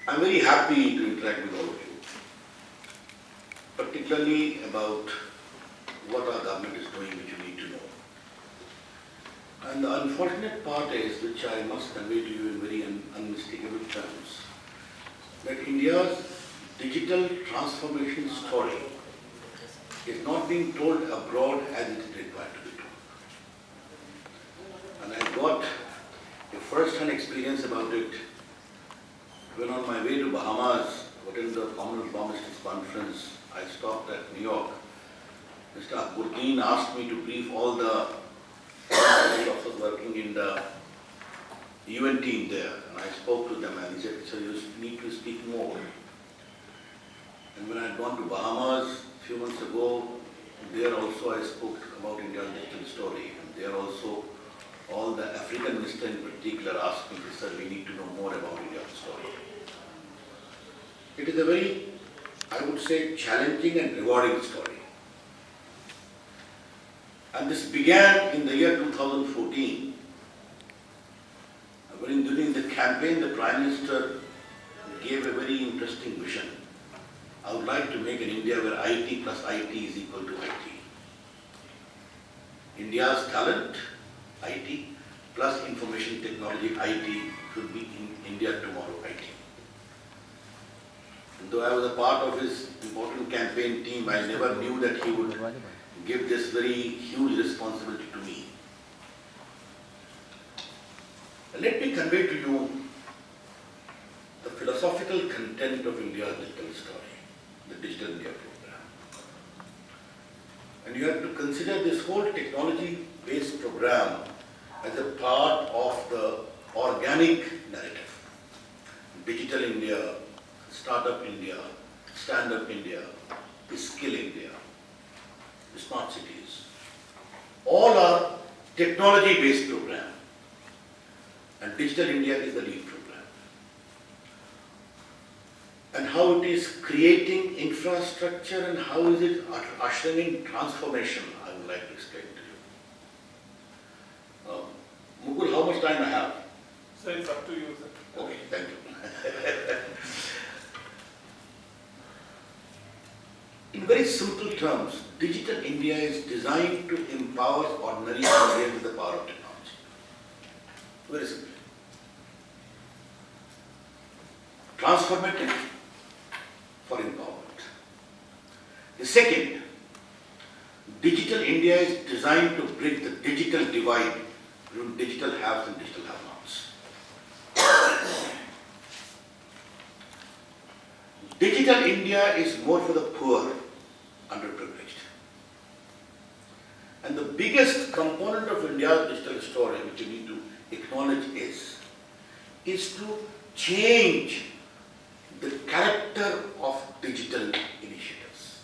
I'm very happy to interact with all of you, particularly about what our government is doing, which you need to know. And the unfortunate part is, which I must convey to you in very unmistakable terms, that India's digital transformation story is not being told abroad as it is required to be told. And I got a first-hand experience about it when on my way to Bahamas, attending the Commonwealth Bomb Ministers Conference. I stopped at New York. Mr. Akbuddin asked me to brief all the officers working in the UN team there, and I spoke to them and he said, "Sir, you need to speak more." And when I had gone to Bahamas a few months ago, there also I spoke about India's digital story, and there also all the African ministers in particular asked me, "Sir, we need to know more about India's story." It is a very, I would say, challenging and rewarding story. And this began in the year 2014. When during the campaign, the Prime Minister gave a very interesting vision. I would like to make an India where IT plus IT is equal to IT. India's talent, IT, plus information technology, IT, should be in India tomorrow, IT. And though I was a part of his important campaign team, I never knew that he would give this very huge responsibility to me. Let me convey to you the philosophical content of India's digital story, the Digital India program. And you have to consider this whole technology-based program as a part of the organic narrative. Digital India, Startup India, Stand-up India, Skill India, Smart Cities. All are technology-based program. And Digital India is the lead program. And how it is creating infrastructure and how is it ushering in transformation, I would like to explain to you. Mukul, how much time I have? So it's up to you, sir. Okay, thank you. In very simple terms, Digital India is designed to empower ordinary Indians with the power of technology. Very simple. Transformative for empowerment. The second, Digital India is designed to bridge the digital divide between digital haves and digital have-nots. Digital India is more for the poor, underprivileged. And the biggest component of India's digital story, which you need to acknowledge, is to change the character of digital initiatives,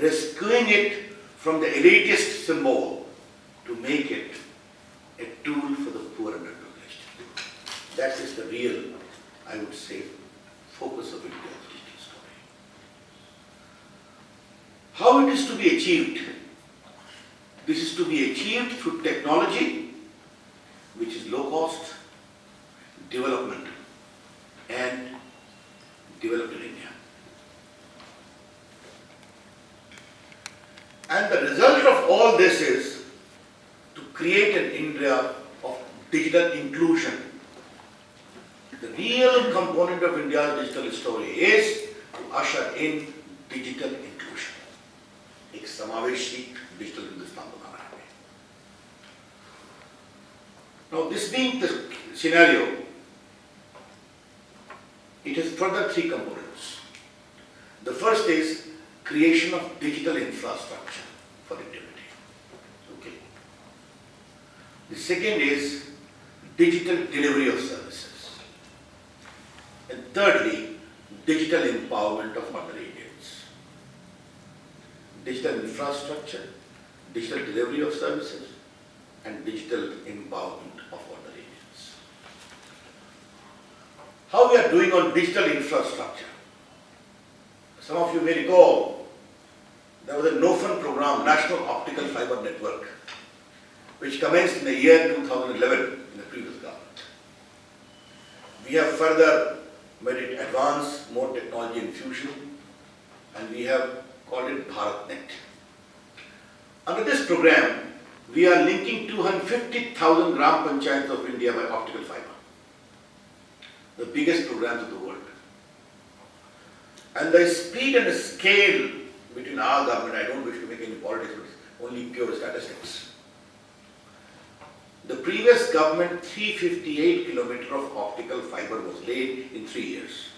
rescuing it from the elitist symbol to make it a tool for the poor and underprivileged. That is the real, I would say, focus of India's digital story. How it is to be achieved? This is to be achieved through technology, which is low cost, development, and developed in India. And the result of all this is to create an India of digital inclusion. The real component of India's digital story is to usher in digital inclusion. एक समावेशी digital Hindustan बनाना है. Now, this being the scenario, it has further three components. The first is creation of digital infrastructure for activity. Okay. The second is digital delivery of services. And thirdly, digital empowerment of ordinary Indians. Digital infrastructure, digital delivery of services, and digital empowerment of ordinary Indians. How we are doing on digital infrastructure? Some of you may recall, there was a NOFN program, National Optical Fiber Network, which commenced in the year 2011 in the previous government. We have further made it advanced, more technology infusion, and we have called it BharatNet. Under this program, we are linking 250,000 Gram Panchayats of India by optical fiber. The biggest programs of the world. And the speed and the scale between our government, I don't wish to make any politics, but it's only pure statistics. The previous government, 358 kilometers of optical fiber was laid in 3 years.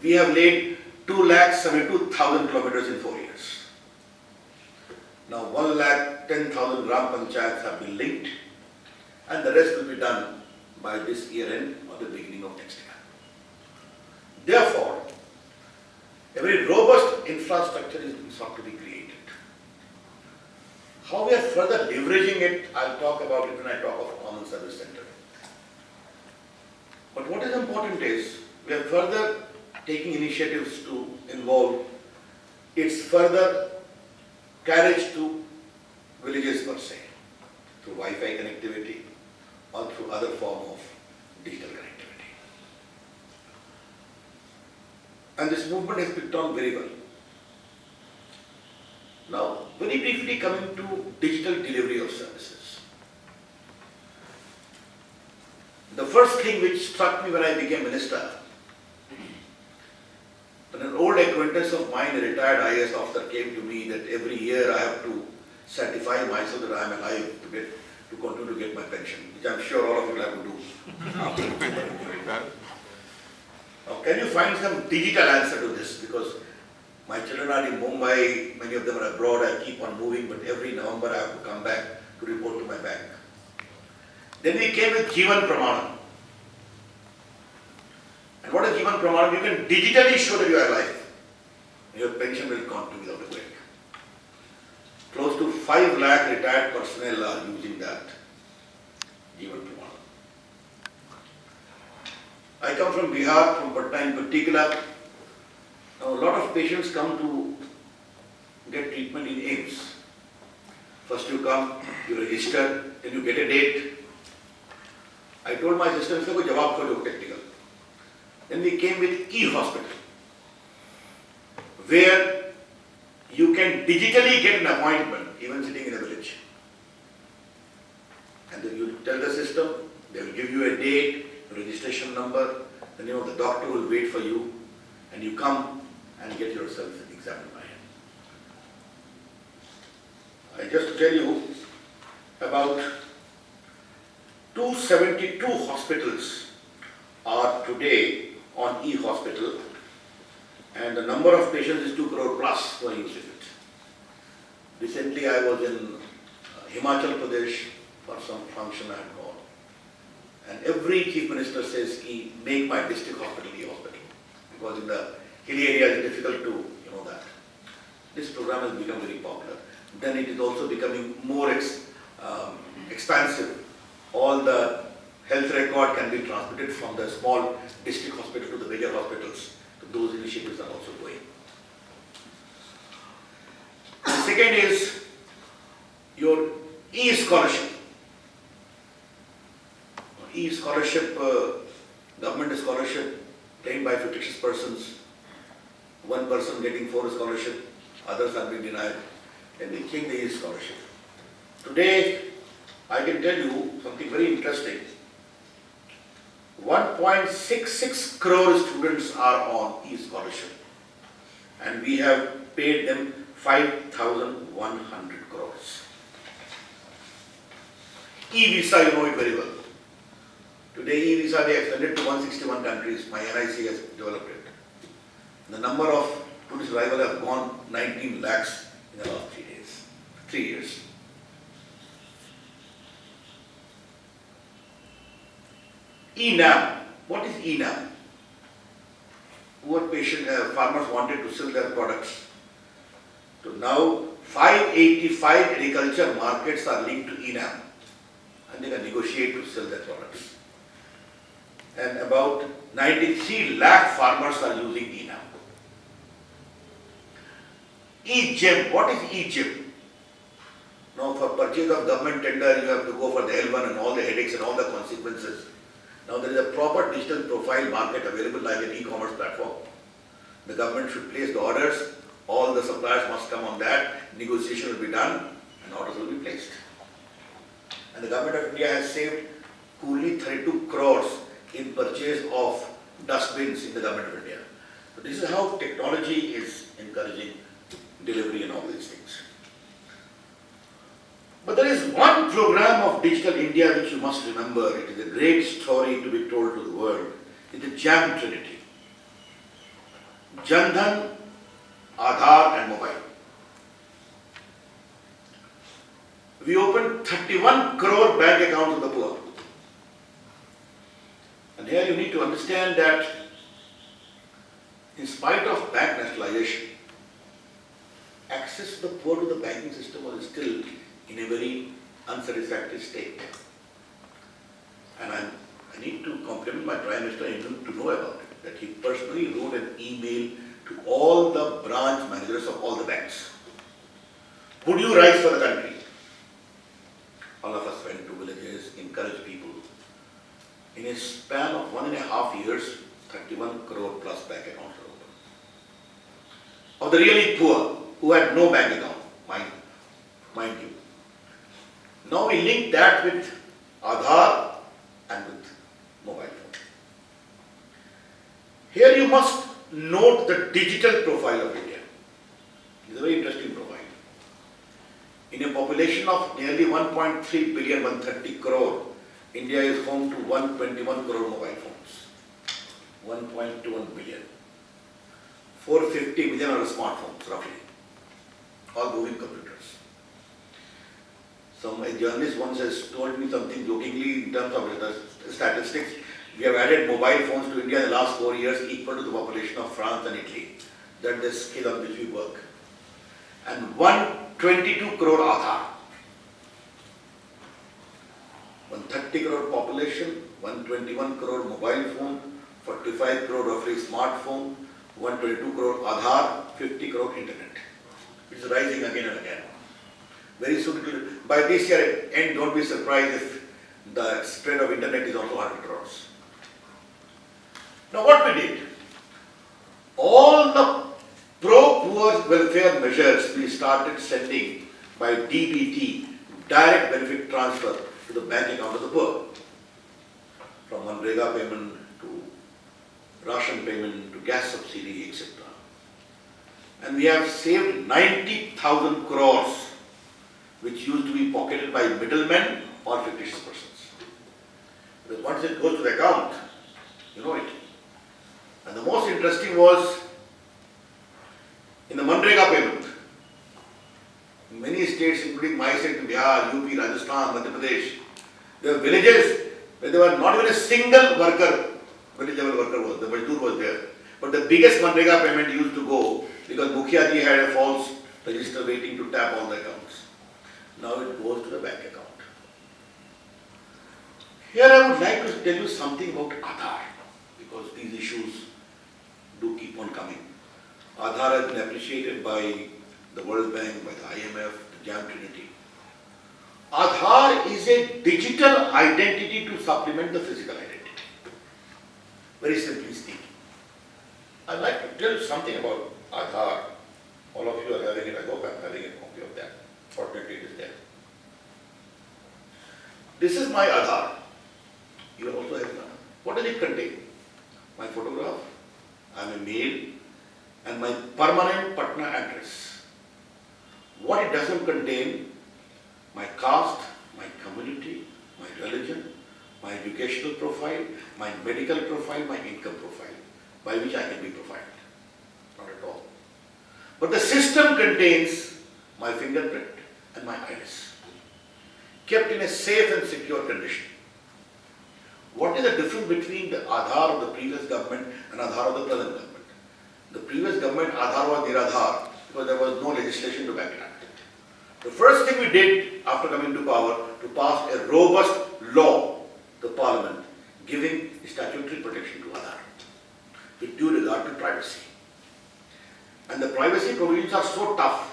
We have laid 2,72,000 kilometers in 4 years. Now 1,10,000 Gram Panchayats have been linked, and the rest will be done by this year end or the beginning of next year. Therefore, a very robust infrastructure is sought to be created. How we are further leveraging it, I'll talk about it when I talk of a common service center. But what is important is, we are further taking initiatives to involve its further carriage to villages per se, through Wi-Fi connectivity or through other form of digital connectivity. And this movement has picked on very well. Now, very briefly coming to digital delivery of services. The first thing which struck me when I became minister, when an old acquaintance of mine, a retired IAS officer, came to me that every year I have to certify myself that I am alive to continue to get my pension, which I am sure all of you will have to do. Now, can you find some digital answer to this? Because my children are in Mumbai, many of them are abroad, I keep on moving, but every November I have to come back to report to my bank. Then we came with Jeevan Pramanam. And what is Jeevan Pramanam? You can digitally show that you are alive. Your pension will continue without a break. Close to 5 lakh retired personnel are using that Jeevan Pramanam. I come from Bihar, from Patna in particular. Now, a lot of patients come to get treatment in AIMS. First you come, you register, then you get a date. I told my sister, "Sir, jawab karo technical." Then we came with e-hospital, where you can digitally get an appointment, even sitting in a village. And then you tell the system, they will give you a date, a registration number, the name of the doctor will wait for you, and you come and get yourself examined by him. I just tell you about 272 hospitals are today on e-hospital, and the number of patients is 2 crore plus who are using it. Recently I was in Himachal Pradesh for some function I had gone, and every chief minister says, make my district hospital e-hospital, because in the hilly area it's difficult to that. This program has become very popular. Then it is also becoming more expansive. All the health record can be transmitted from the small district hospital to the bigger hospitals. So those initiatives are also going. The second is your e-scholarship. E-scholarship, government scholarship claimed by fictitious persons. One person getting 4 scholarship, others are being denied. Then we change the e-scholarship. Today, I can tell you something very interesting. 1.66 crore students are on e-scholarship, and we have paid them 5,100 crores. E-visa, you know it very well. Today e-visa they extended to 161 countries. My NIC has developed it. The number of tourist arrivals have gone 19 lakhs in the last 3 years. E-NAM. What is E-NAM? Poor farmers wanted to sell their products. So now 585 agriculture markets are linked to E-NAM, and they can negotiate to sell their products. And about 93 lakh farmers are using E-NAM. E-GEM. What is E-GEM? Now for purchase of government tender, you have to go for the L1 and all the headaches and all the consequences. Now there is a proper digital profile market available like an e-commerce platform. The government should place the orders, all the suppliers must come on that, negotiation will be done and orders will be placed. And the government of India has saved coolly 32 crores in purchase of dustbins in the government of India. So this is how technology is encouraging delivery and all these things. But there is one program of Digital India which you must remember. It is a great story to be told to the world. It is Jam Trinity. Jan Dhan, Aadhaar and mobile. We opened 31 crore bank accounts of the poor. And here you need to understand that in spite of bank nationalization, access to the poor to the banking system was still in a very unsatisfactory state. And I need to compliment my Prime Minister and him to know about it, that he personally wrote an email to all the branch managers of all the banks. Would you rise for the country? All of us went to villages, encouraged people. In a span of 1.5 years, 31 crore plus bank accounts were opened. Of the really poor, who had no bank account, mind you. Now we link that with Aadhaar and with mobile phone. Here you must note the digital profile of India. It's a very interesting profile. In a population of nearly 1.3 billion, 130 crore, India is home to 121 crore mobile phones. 1.21 billion. 450 million are smartphones, roughly. All moving computers. A journalist once has told me something jokingly in terms of the statistics. We have added mobile phones to India in the last 4 years equal to the population of France and Italy. That's the scale on which we work. And 122 crore Aadhaar. 130 crore population, 121 crore mobile phone, 45 crore roughly smartphone, 122 crore Aadhaar, 50 crore internet. It's rising again and again. Very soon, by this year end, don't be surprised if the spread of internet is also 100 crores. Now what we did, all the pro-poor welfare measures we started sending by DBT, direct benefit transfer, to the bank account of the poor. From Manrega payment to ration payment to gas subsidy, etc. And we have saved 90,000 crores which used to be pocketed by middlemen or fictitious persons. Because once it goes to the account, you know it. And the most interesting was in the Manrega payment. In many states, including my state, Bihar, UP, Rajasthan, Madhya Pradesh, there were villages where there were not even a single worker, village level worker was, the Majdoor was there. But the biggest Manrega payment used to go because Mukhiya ji had a false register waiting to tap all the accounts. Now it goes to the bank account. Here I would like to tell you something about Aadhaar, because these issues do keep on coming. Aadhaar has been appreciated by the World Bank, by the IMF, the Jam Trinity. Aadhaar is a digital identity to supplement the physical identity. Very simply speaking. I'd like to tell you something about Aadhaar. All of you are having it. I hope I'm having a copy of that. Fortunately, it is there. This is my Aadhaar. You are also having Aadhaar. What does it contain? My photograph, I'm a male, and my permanent Patna address. What it doesn't contain: my caste, my community, my religion, my educational profile, my medical profile, my income profile, by which I can be profiled. Not at all. But the system contains my fingerprint and my iris, kept in a safe and secure condition. What is the difference between the Aadhaar of the previous government and Aadhaar of the present government? The previous government, Aadhaar was Niradhar, because there was no legislation to back it up. The first thing we did after coming to power, to pass a robust law, the parliament, giving statutory protection to Aadhaar, with due regard to privacy. And the privacy provisions are so tough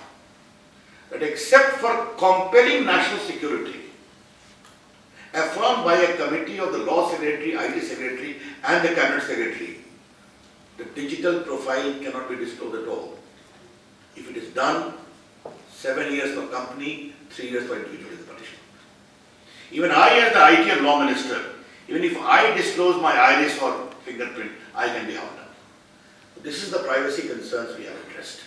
that except for compelling national security affirmed by a committee of the Law Secretary, IT Secretary and the Cabinet Secretary. The digital profile cannot be disclosed at all. If it is done, 7 years for company, 3 years for individual is the punishment. Even I as the IT and Law Minister, even if I disclose my iris or fingerprint, I can be held up. This is the privacy concerns we have addressed.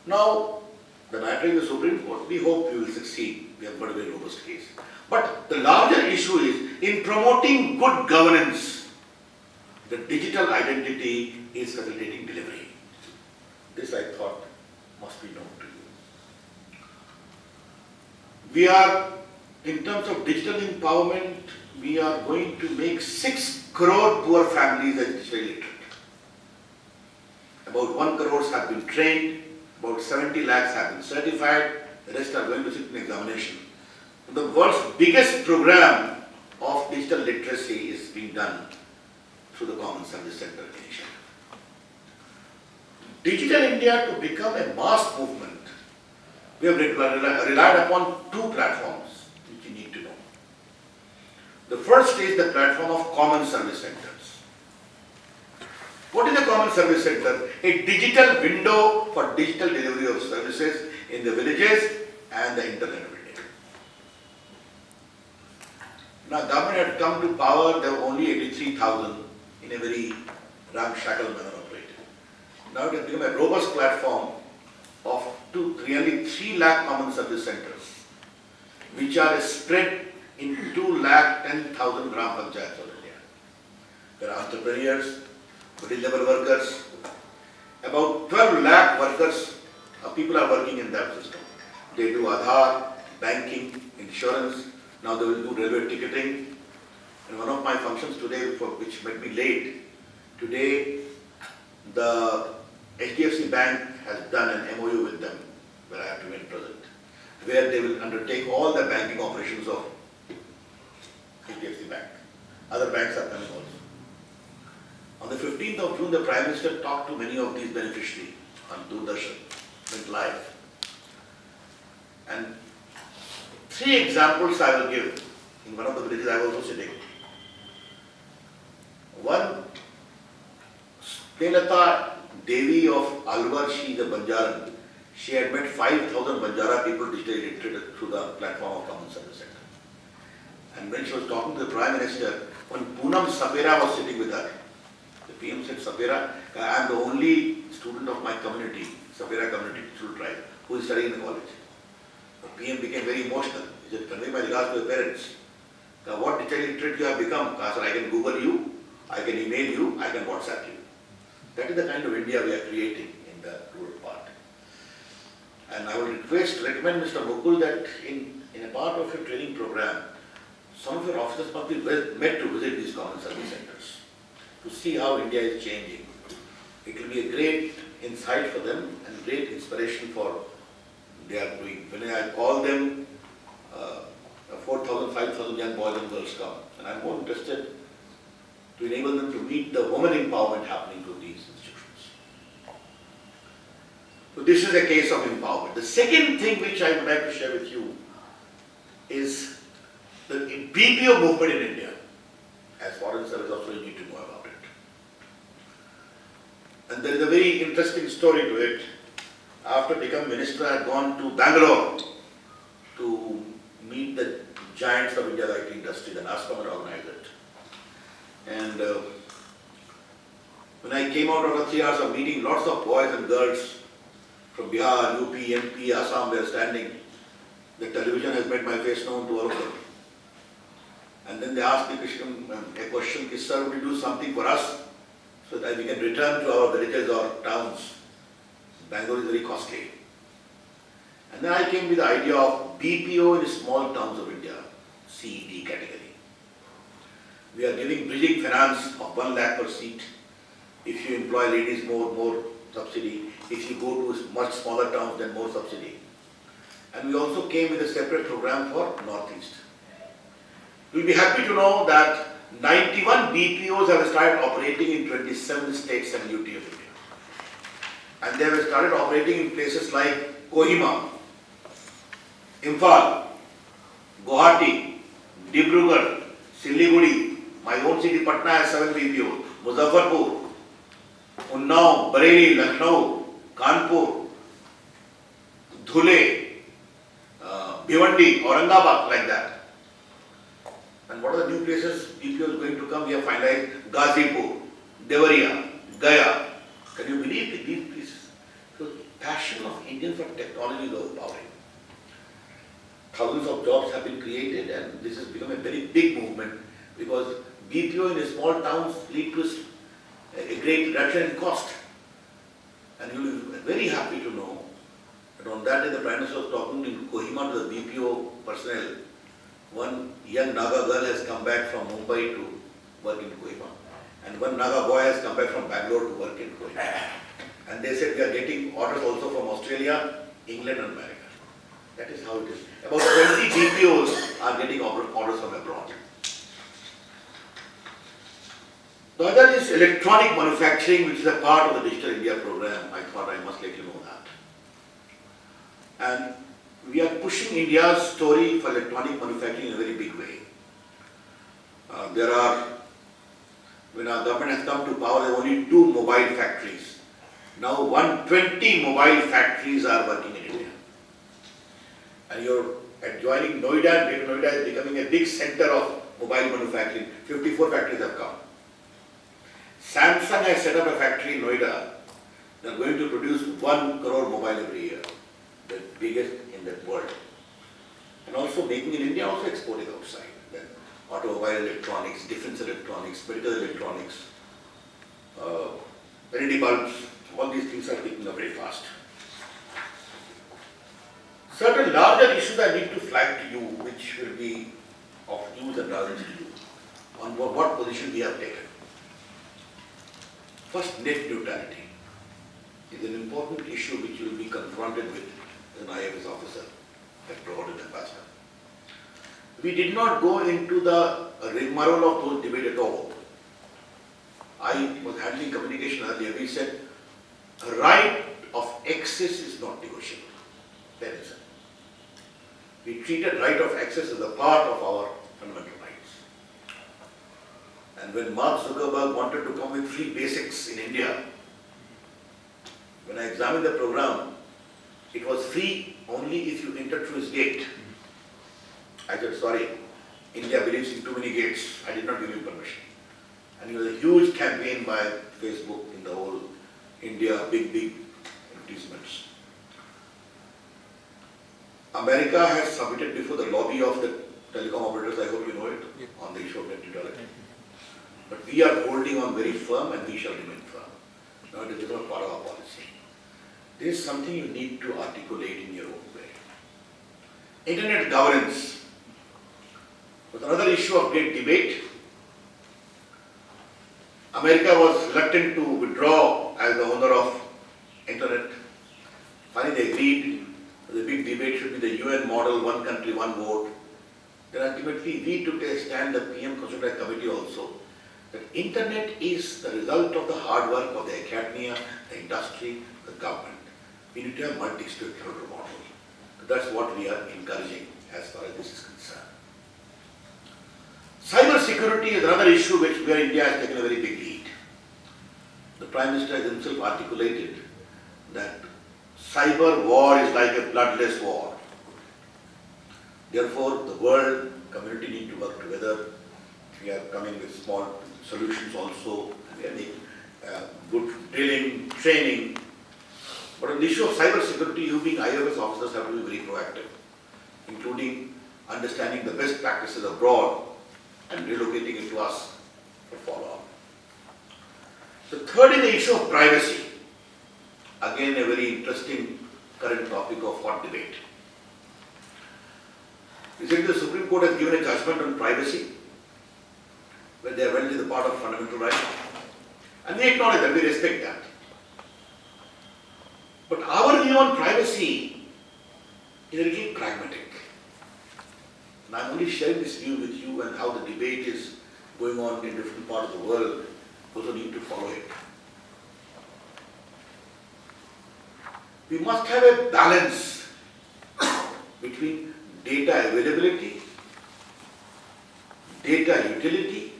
Now, the matter in the Supreme Court, we hope we will succeed. We have got a very robust case. But the larger issue is, in promoting good governance, the digital identity is facilitating delivery. This I thought must be known to you. We are, in terms of digital empowerment, we are going to make 6 crore poor families as digitally literate. About 1 crore have been trained, about 70 lakhs have been certified, the rest are going to sit in examination. The world's biggest program of digital literacy is being done through the Common Service Center initiative. Digital India to become a mass movement, we have relied upon 2 platforms which you need to know. The first is the platform of Common Service Centers. What is a Common Service Center? A digital window for digital delivery of services in the villages and the internet of India. Now, government had come to power, there were only 83,000 in a very ramshackle manner operated. Now it has become a robust platform of nearly 3 lakh Common Service Centers, which are spread in 2,10,000 Gram Panchayats of India. There are entrepreneurs, middle-level workers, about 12 lakh workers, people are working in that system. They do Aadhaar, banking, insurance, now they will do railway ticketing. And one of my functions today, which might be late, today the HDFC Bank has done an MOU with them, where I have to be present, where they will undertake all the banking operations of HDFC Bank. Other banks are coming also. On the 15th of June, the Prime Minister talked to many of these beneficiaries on Doordarshan, went live. And 3 examples I will give. In one of the villages I was also sitting. One, Stelata Devi of Alwar, she is a Banjaran. She had met 5,000 Banjara people digitally literate through the platform of Common Service Center. And when she was talking to the Prime Minister, when Poonam Sapera was sitting with her, the PM said, Sapera, I am the only student of my community, Sapera community, True Tribe, who is studying in the college. The PM became very emotional. He said, convey my regards to your parents. What digitally literate you have become? Sir, I can Google you, I can email you, I can WhatsApp you. That is the kind of India we are creating in the rural part. And I would recommend Mr. Mukul that in a part of your training program, some of your officers must be met to visit these Common Service Centers to see how India is changing. It will be a great insight for them and great inspiration for they are doing. When I call them, 4,000, 5,000 young boys and girls come. And I'm more interested to enable them to meet the women empowerment happening through these institutions. So this is a case of empowerment. The second thing which I would like to share with you is the BPO movement in India. As Foreign Service also you need to know about it. And there is a very interesting story to it. After becoming minister, I had gone to Bangalore to meet the giants of India's IT industry, the NASCOM had organized it. And when I came out after 3 hours of meeting, lots of boys and girls from Bihar, UP, MP, Assam were standing. The television has made my face known to all of them. And then they asked me a question, sir, would you do something for us so that we can return to our villages or towns? Bangalore is very costly. And then I came with the idea of BPO in small towns of India, CED category. We are giving bridging finance of 1 lakh per seat. If you employ ladies, more subsidy. If you go to much smaller towns, then more subsidy. And we also came with a separate program for Northeast. You'll be happy to know that 91 BPOs have started operating in 27 states and UT of India. And they have started operating in places like Kohima, Imphal, Guwahati, Dibrugarh, Siliguri, my own city Patna has 7 BPOs, Muzaffarpur, Unnao, Bareilly, Lucknow, Kanpur, Dhule, Bhiwandi, Aurangabad, like that. And what are the new places BPO is going to come? We have finalized Ghazipur, Devariya, Gaya. Can you believe that these places? So passion of Indians for technology is overpowering. Thousands of jobs have been created and this has become a very big movement because BPO in small towns lead to a great reduction in cost. And you will be very happy to know that on that day the Prime Minister was talking in Kohima to the BPO personnel. One young Naga girl has come back from Mumbai to work in Kohima. And one Naga boy has come back from Bangalore to work in Kohima. And they said we are getting orders also from Australia, England and America. That is how it is. About 20 BPOs are getting orders from abroad. The other is electronic manufacturing, which is a part of the Digital India program. I thought I must let you know that. And we are pushing India's story for electronic manufacturing in a very big way. When our government has come to power, there are only 2 mobile factories. Now 120 mobile factories are working in India. And you're adjoining Noida, Greater Noida is becoming a big center of mobile manufacturing. 54 factories have come. Samsung has set up a factory in Noida. They are going to produce 1 crore mobile every year, the biggest in the world. And also making in India, also exporting outside. Then automobile electronics, defense electronics, medical electronics, LED bulbs, all these things are picking up very fast. Certain larger issues I need to flag to you, which will be of use and relevance to you, on what position we have taken. First, net neutrality is an important issue which you will be confronted with as an IFS officer, a promoted ambassador. We did not go into the rigmarole of those debates at all. I was handling communication earlier. We said, right of access is not negotiable. There is it. We treated right of access as a part of our fundamental rights. And when Mark Zuckerberg wanted to come with 3 basics in India, when I examined the program, it was free only if you entered through his gate. I said, sorry, India believes in too many gates. I did not give him permission. And it was a huge campaign by Facebook in the whole India, big advertisements. America has submitted before the lobby of the telecom operators, I hope you know it, on the issue of net neutrality. But we are holding on very firm and we shall remain firm. Now it is become a part of our policy. This is something you need to articulate in your own way. Internet governance was another issue of great debate. America was reluctant to withdraw as the owner of Internet. Finally they agreed. The big debate should be the UN model, 1 country, 1 vote. Then ultimately we took a stand, the PM constituted a committee also, that Internet is the result of the hard work of the academia, the industry, the government. We need to have multi-stakeholder model. That's what we are encouraging as far as this is concerned. Cyber security is another issue where India has taken a very big lead. The Prime Minister has himself articulated that cyber war is like a bloodless war. Therefore, the world community need to work together. We are coming with small solutions also. We are making good drilling, training. But on the issue of cyber security, you being IFS officers have to be very proactive, including understanding the best practices abroad and relocating it to us for follow-up. The third is the issue of privacy. Again, a very interesting current topic of hot debate. Recently, the Supreme Court has given a judgment on privacy, where they have went to the part of fundamental rights. And we acknowledge that, we respect that. But our view on privacy is a little pragmatic. And I'm only sharing this view with you and how the debate is going on in different parts of the world. Those who need to follow it. We must have a balance between data availability data utility,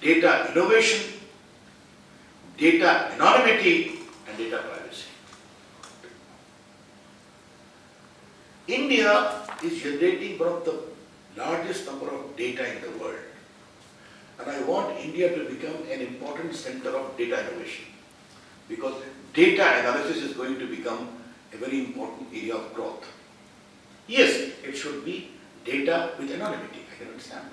data innovation, data anonymity, and data privacy. India is generating one of the largest number of data in the world. And I want India to become an important center of data innovation, because data analysis is going to become a very important area of growth. Yes, it should be data with anonymity, I can understand that.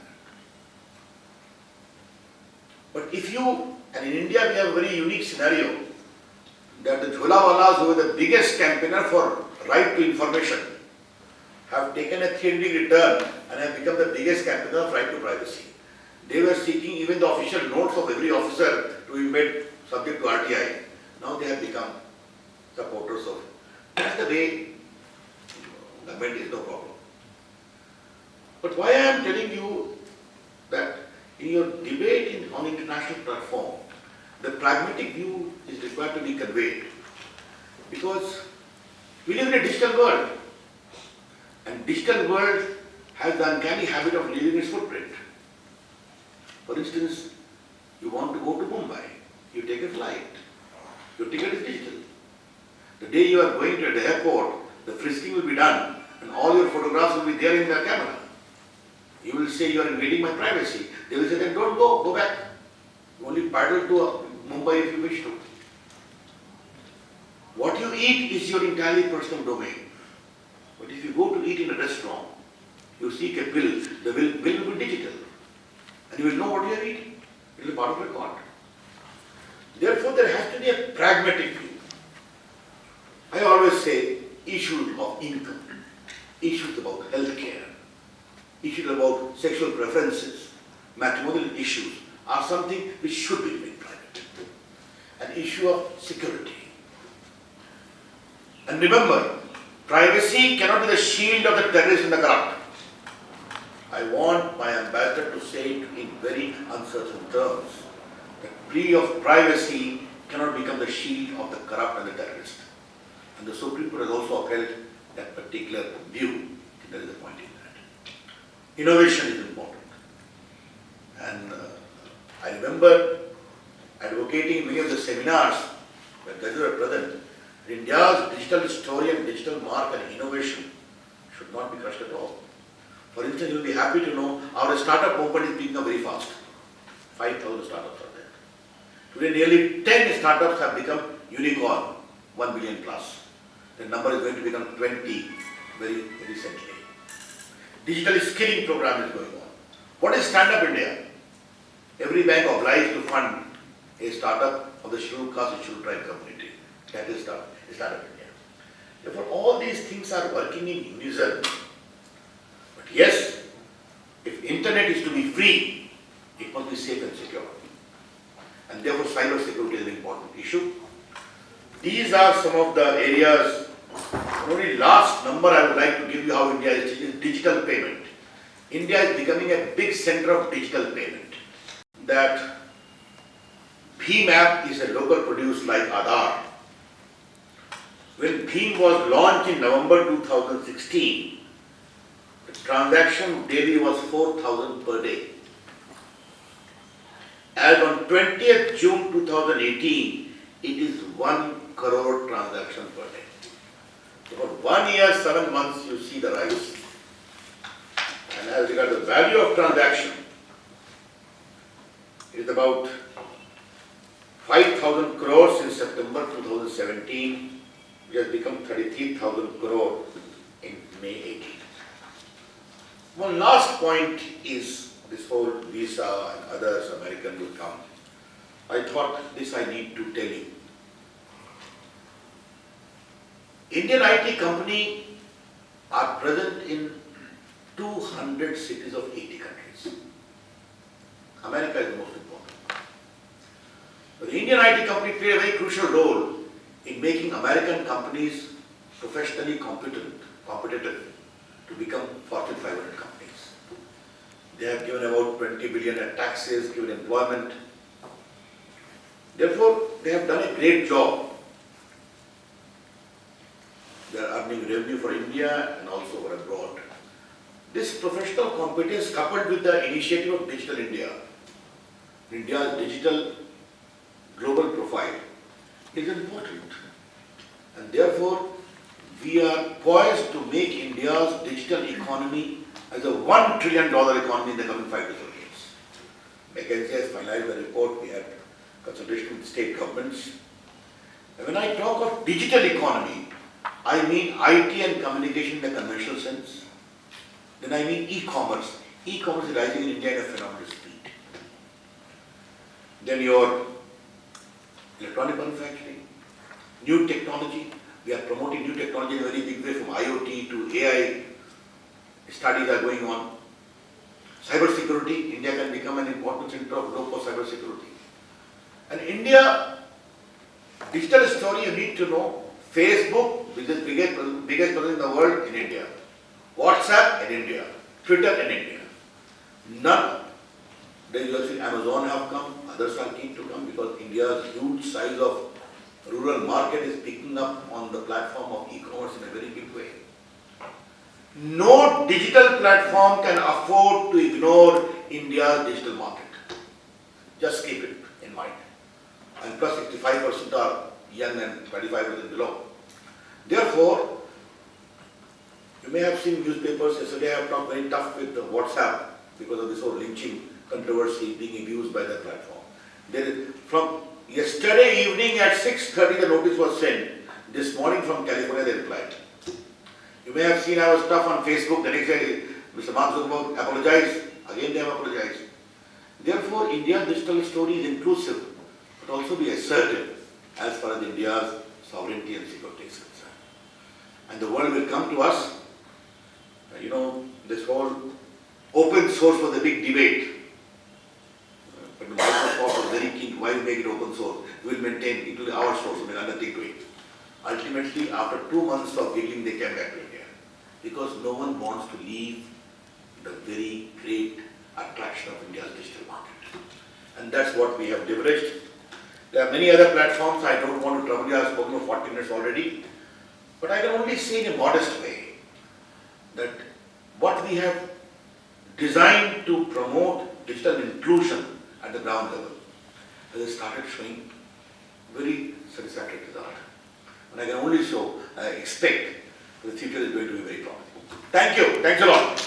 But if you, and in India we have a very unique scenario, that the Jholawalas, who are the biggest campaigner for right to information, have taken a 300 return and have become the biggest campaigner of right to privacy. They were seeking even the official notes of every officer to be made subject to RTI. Now they have become supporters of it. That's the way government is no problem. But why I am telling you that in your debate on international platform, the pragmatic view is required to be conveyed. Because we live in a digital world, and digital world has the uncanny habit of leaving its footprint. For instance, you want to go to Mumbai, you take a flight, your ticket is digital. The day you are going to the airport, the frisking will be done and all your photographs will be there in their camera. You will say you are invading my privacy. They will say, then don't go, go back. You only paddle to Mumbai if you wish to. What you eat is your entirely personal domain. But if you go to eat in a restaurant, you seek a bill, the bill will be digital. And you will know what you are eating. It will be part of your record. Therefore, there has to be a pragmatic view. I always say issues of income, issues about healthcare, issues about sexual preferences, matrimonial issues are something which should be made private. An issue of security. And remember, privacy cannot be the shield of the terrorist and the corrupt. I want my ambassador to say it in very uncertain terms. The plea of privacy cannot become the shield of the corrupt and the terrorist. And the Supreme Court has also upheld that particular view. There is a point in that. Innovation is important. And I remember advocating in many of the seminars where they were present. India's digital story and digital mark and innovation should not be crushed at all. For instance, you will be happy to know our startup movement is picking up very fast. 5,000 startups are there. Today, nearly 10 startups have become unicorn, 1 billion plus. The number is going to become 20 very recently. Digital skilling program is going on. What is Stand Up India? Every bank obliged to fund a startup of the scheduled caste and scheduled tribe community. That is Stand Up India. Therefore, all these things are working in unison. But yes, if internet is to be free, it must be safe and secure. And therefore, cyber security is an important issue. These are some of the areas. Only last number I would like to give you how India is changing: digital payment. India is becoming a big center of digital payment. That Bhim app is a local produce like Aadhaar. When Bhim was launched in November 2016, the transaction daily was 4,000 per day. As on 20th June 2018, it is 1 crore transaction per day. So for 1 year, 7 months, you see the rise. And as regards the value of transaction, it is about 5,000 crores in September 2017, which has become 33,000 crore in May 18. One last point is this whole visa and others, American will come. I thought this I need to tell you. Indian IT company are present in 200 cities of 80 countries. America is the most important. But the Indian IT company play a very crucial role in making American companies professionally competitive to become Fortune 500 companies. They have given about 20 billion in taxes, given employment. Therefore, they have done a great job. They are earning revenue for India and also for abroad. This professional competence coupled with the initiative of Digital India, India's digital global profile is important. And therefore, we are poised to make India's digital economy as a $1 trillion economy in the coming 5 to 7 years. McKinsey has finalized the report. We had consultation with state governments. And when I talk of digital economy, I mean IT and communication in the conventional sense. Then I mean e-commerce. E-commerce is rising in India at a phenomenal speed. Then your electronic manufacturing, new technology. We are promoting new technology in a very big way, from IoT to AI. Studies are going on. Cyber security, India can become an important center of growth for cyber security. And India, digital story, you need to know, Facebook, which is the biggest person in the world, in India. WhatsApp in India. Twitter in India. None. Then you have seen Amazon have come, others are keen to come because India's huge size of rural market is picking up on the platform of e-commerce in a very big way. No digital platform can afford to ignore India's digital market. Just keep it in mind. And plus 65% are young and 25% below. Therefore, you may have seen newspapers yesterday have talked very tough with the WhatsApp because of this whole lynching controversy being abused by that platform. From yesterday evening at 6:30 the notice was sent. This morning from California they replied. You may have seen I was tough on Facebook. The next day Mr. Mark Zuckerberg apologized. Again they have apologized. Therefore, India's digital story is inclusive but also be assertive as far as India's sovereignty and security is concerned. And the world will come to us. You know, this whole open source was a big debate. But Microsoft was very keen. Why make it open source? We will maintain it will be our source, we will nothing to it. Ultimately, after 2 months of giggling, they came back to India. Because no one wants to leave the very great attraction of India's digital market. And that's what we have leveraged. There are many other platforms. I don't want to trouble you. I have spoken for 40 minutes already. But I can only say in a modest way that what we have designed to promote digital inclusion at the ground level has started showing very satisfactory result. And I can only expect the future is going to be very promising. Thank you. Thanks a lot.